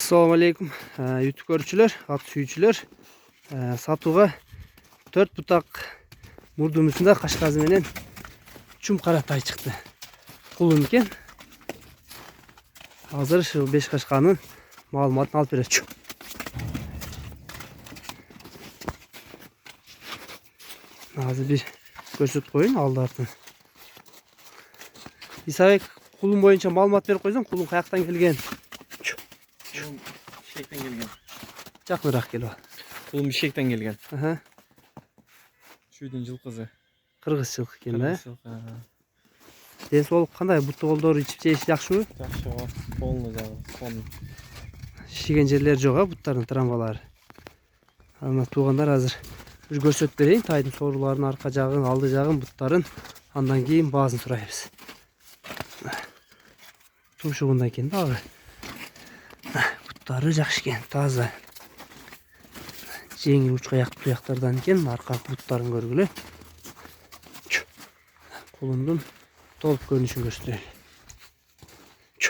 Assalamu alaikum YouTube görücüler, at suyucular. Satuğa 4 butak murdumuzda Kaşgazı menen çum karatay çıktı. Kulum eкен. Hazır şu 5 kaşkanın malumatını alıp berечү. Hazır bir görsөтүп koyun aldı артын. İsabek kulum boyunca malumat berip koysam, kulum kayaktan kelген? Bişekten gelgen. Жақынырақ кел. Kulum Bişekten gelgen. Aha. Şuydun jıl kızı. Кыргыз жылкы экен да. Kırgız Денсаулық қандай? Бутты колдору ичип жейиш жакшыбы? Жақшы ға. Полный жағы. Сон. Шиген жерлер жок, буттардын трамбалары. Ана туугандар азыр bir көрсөтүп берейин. Тайдын соруларын, арка жагын, алды жагын, буттарын. Андан кийин баазын сурайбыз. Тумшугундан экен да агы. Буттары жакшы экен, таза. Жеңил уч аяк туяктардан экен, арка буттарын көргүлө. Колумдун толук көрүнүшүн көрсөтөлү.